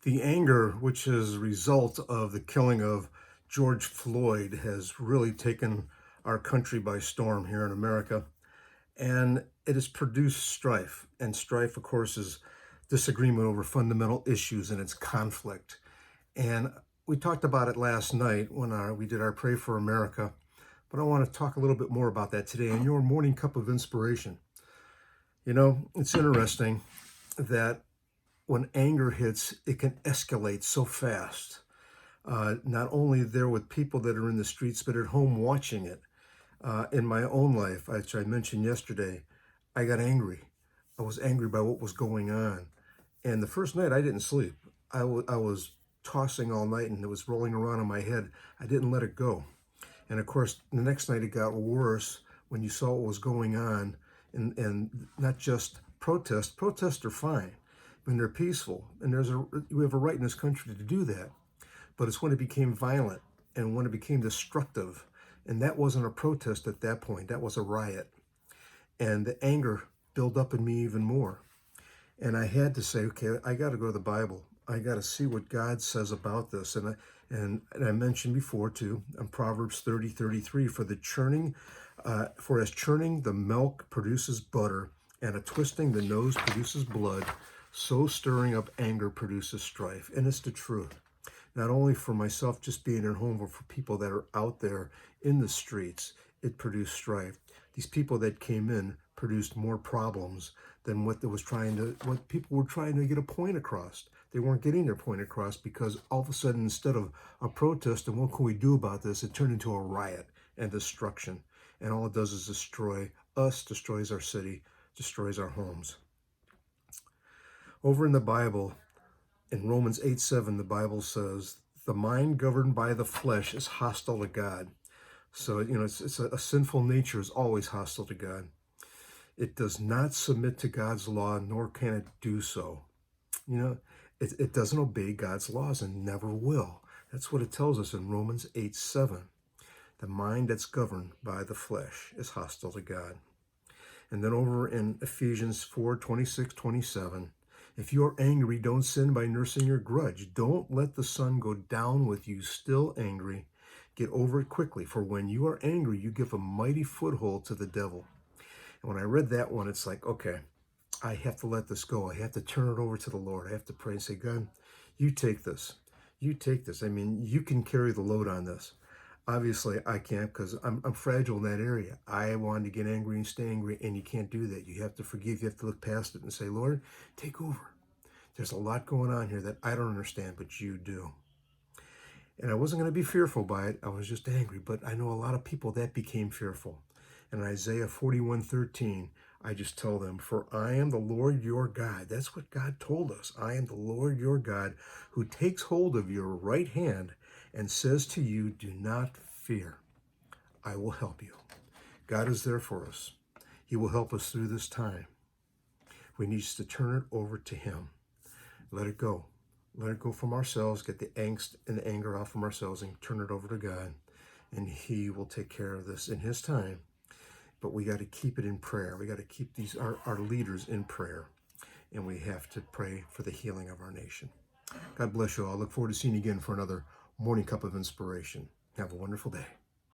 The anger, which is a result of the killing of George Floyd, has really taken our country by storm here in America. And it has produced strife. And strife, of course, is disagreement over fundamental issues and its conflict. And we talked about it last night when we did our Pray for America. But I want to talk a little bit more about that today in your morning cup of inspiration. You know, it's interesting that when anger hits, it can escalate so fast. Not only there with people that are in the streets, but at home watching it. In my own life, which I mentioned yesterday, I got angry. I was angry by what was going on. And the first night I didn't sleep. I was tossing all night and it was rolling around in my head. I didn't let it go. And of course, the next night it got worse when you saw what was going on, and not just protests. Protests are fine when they're peaceful, and we have a right in this country to do that. But it's when it became violent and when it became destructive, and that wasn't a protest at that point. That was a riot, and the anger built up in me even more. And I had to say, okay, I got to go to the Bible. I got to see what God says about this. And I mentioned before too, in Proverbs 30:33, for as churning the milk produces butter, and a twisting the nose produces blood, so stirring up anger produces strife. And it's the truth. Not only for myself just being at home, but for people that are out there in the streets, it produced strife. These people that came in produced more problems than what people were trying to get a point across. They weren't getting their point across because all of a sudden, instead of a protest and what can we do about this, it turned into a riot and destruction. And all it does is destroy us, destroys our city, destroys our homes. Over in the Bible, in Romans 8:7, the Bible says, the mind governed by the flesh is hostile to God. So, it's a sinful nature is always hostile to God. It does not submit to God's law, nor can it do so. It doesn't obey God's laws and never will. That's what it tells us in Romans 8:7. The mind that's governed by the flesh is hostile to God. And then over in Ephesians 4:26-27, if you are angry, don't sin by nursing your grudge. Don't let the sun go down with you still angry. Get over it quickly, for when you are angry, you give a mighty foothold to the devil. And when I read that one, it's like, okay, I have to let this go. I have to turn it over to the Lord. I have to pray and say, God, you take this. You take this. I mean, you can carry the load on this. Obviously, I can't because I'm fragile in that area. I wanted to get angry and stay angry, and you can't do that. You have to forgive. You have to look past it and say, Lord, take over. There's a lot going on here that I don't understand, but you do. And I wasn't going to be fearful by it. I was just angry. But I know a lot of people that became fearful. In Isaiah 41:13, I just tell them, for I am the Lord your God. That's what God told us. I am the Lord your God who takes hold of your right hand and says to you, do not fear. I will help you. God is there for us. He will help us through this time. We need to turn it over to him. Let it go. Let it go from ourselves. Get the angst and the anger off from ourselves and turn it over to God. And he will take care of this in his time. But we got to keep it in prayer. We got to keep our leaders in prayer. And we have to pray for the healing of our nation. God bless you all. I look forward to seeing you again for another Morning Cup of Inspiration. Have a wonderful day.